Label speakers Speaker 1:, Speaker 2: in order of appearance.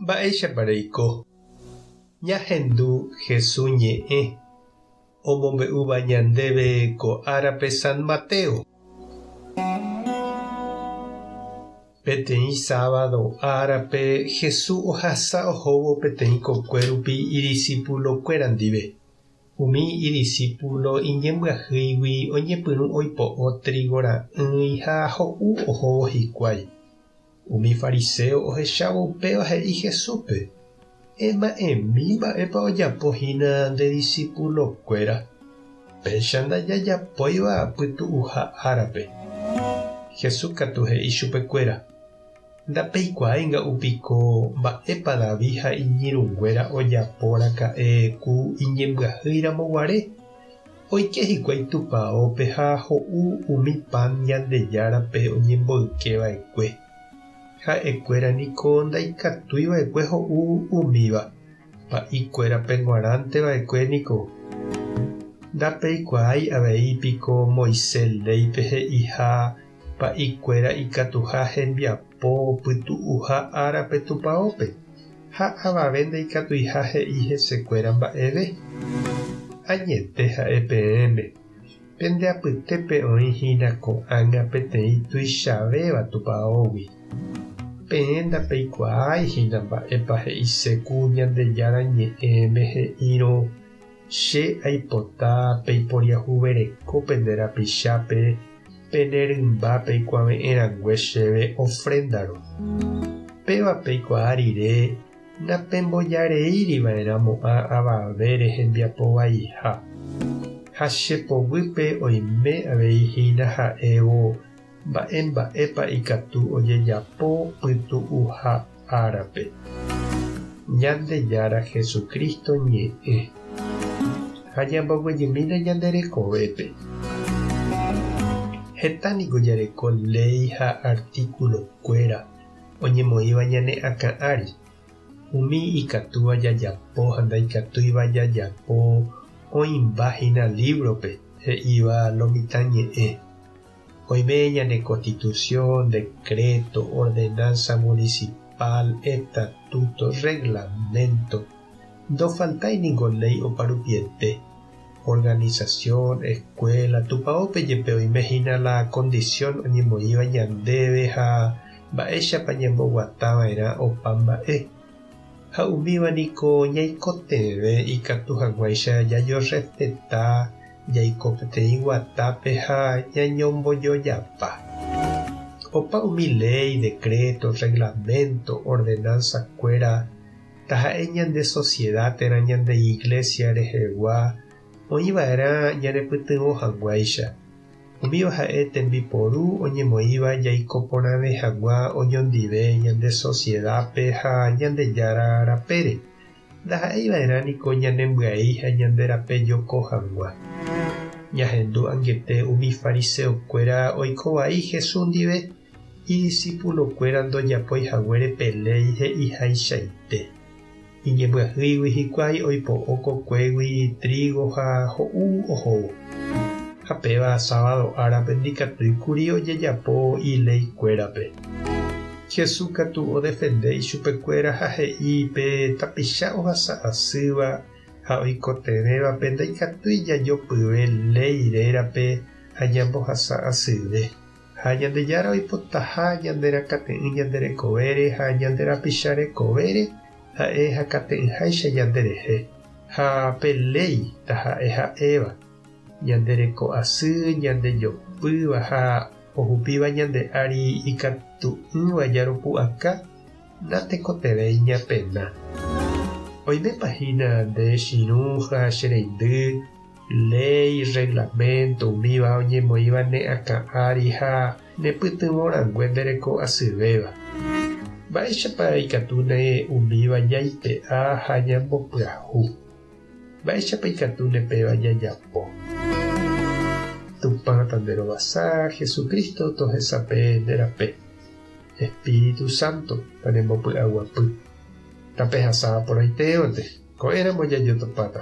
Speaker 1: Mba'éichapareiko ñahendu Jesús ñe'ẽ omombe'úva ñandéve ko árape San Mateo. Peteĩ sábado árape Jesús ohasa ohóvo peteĩ kokue rupi idiscípulokuéra ndive. Umi idiscípulo iñembyahýigui oñepyrũ oipo'o trigo ra'ỹi ha ho'u ohóvo hikuái. Umi fariseo ohechávo upéva he'i Jesúspe: ema'ẽmi mba'épa ojapohína nde discípulokuéra. Péicha ndajajapóiva pytu'uha árape. Jesús katu he'i chupekuéra: ndapeikuaáinga'upiko mba'épa David ha iñirũnguéra ojapóraka'e ku iñembyahýiramo guare. Oike hikuái tupãópe ha ho'u umi pan Ñandejárape oñemboykeva'ekue. Ha'ekuéra niko ndaikatúiva'ekue ho'u umíva. Pa'ikuérape g̃uarãnteva'ekue niko ndapeikuaái aveipiko Moisés léipe he'i ha pa'ikuéra ikatuha hembiapo pytu'uha árape tupãópe. Ha avave ndaikatuiha he'i hesekuéra mba'eve. Añete ha'e peẽme pende apytépe oĩhína ko'ág̃a peteĩ tuichavéva tupãógui. Peẽ ndapeikuaáihína mba'épa he'iséku Ñandejára ñe'ẽme he'írõ che aipota peiporiahuvereko pende rapichápe pene rymba peikuaave'ẽrangue chéve ofrendaro. Péva peikuaa rire napembojareíriva'erãmo'ã avavére hembiapo vaiha. Ha chepoguýpe oime aveihína ha'évo mba'épa ikatu ojejapo pytu'uha árape. Ñandejára Jesukristo ñe'ẽ ha ñamboguejýmina ñande rekovépe. Hetániko jareko ley ha artículokuéra oñemoĩva ñane akã'ári. Umi ikatúva jajapo ha ndaikatúiva jajapo oĩmbáhína librope he'íva lo mitã ñe'ẽ. Oime ñane constitución, decreto, ordenanza municipal, estatuto, reglamento. Ndofaltáiniko ley oparupiete. Organización, escuela, tupãópe jepe oimehína la condición oñemoĩva ñandéve ha mba'éichapa ñamboguatava'erã opa mba'e. Ha umíva niko ñaikotevẽ ikatu hag̃uáicha jajorespeta jaiko peteĩ guatápe ha ñañombojojapa. Opa umi ley, decreto, reglamento, ordenanzakuéra taha'e ñande sociedad térã ñande iglesia rehegua oĩva'erã ñarepytyvõ hag̃uáicha. Umíva ha'e tembiporu oñemoĩva jaiko porãve hag̃ua oñondive ñande sociedápe ha Ñandejára rapére. Ndaha'eiva'erã niko ñanembyaí ha ñande rape joko hag̃ua. Ñahendu ãngete umi fariseokuéra oikovai Jesús ndive, idiscípulokuéra ndojapóihaguére peléi he'iháichaite. Iñembyahýigui hikuái oipo'o kokuégui trigo ha ho'u ohóvo. Ha péva sábado árape ndikatúikuri ojejapo ileikuérape. Jesús katu odefendéi chupekuéra ha he'ípe tapicha ohasa asýva ha oikotevévape ndaikatúi jajopyve ley rérape ha ñambohasa asyve. Ha Ñandejára oipotaha ñanderakate'ỹ ñanderekovére ha ñanderapicharekovére ha'e hakate'ỹháicha ñanderehe. Ha peléi taha'e ha'éva ñandereko asy ñandejopýva ha ohupíva ñande ári ikatu'ỹva jaropu'aka natekotevẽi ñapena. Oimépahína nde chiru ha chereindy, ley, reglamento umíva oñemoĩva ne akã'ári ha nepytyvõrangue ndereko asyvéva. Mba'éichapa ikatu ne umíva jaipe'a ha ñambopyahu. Mba'éichapa ikatu ne péva jajapo. Tupã tanderovasa Jesukristo tohesape nderape. Espíritu Santo tanembopy'aguapy. Tapehasa poroitéonte ko'ẽramo jajotopáta.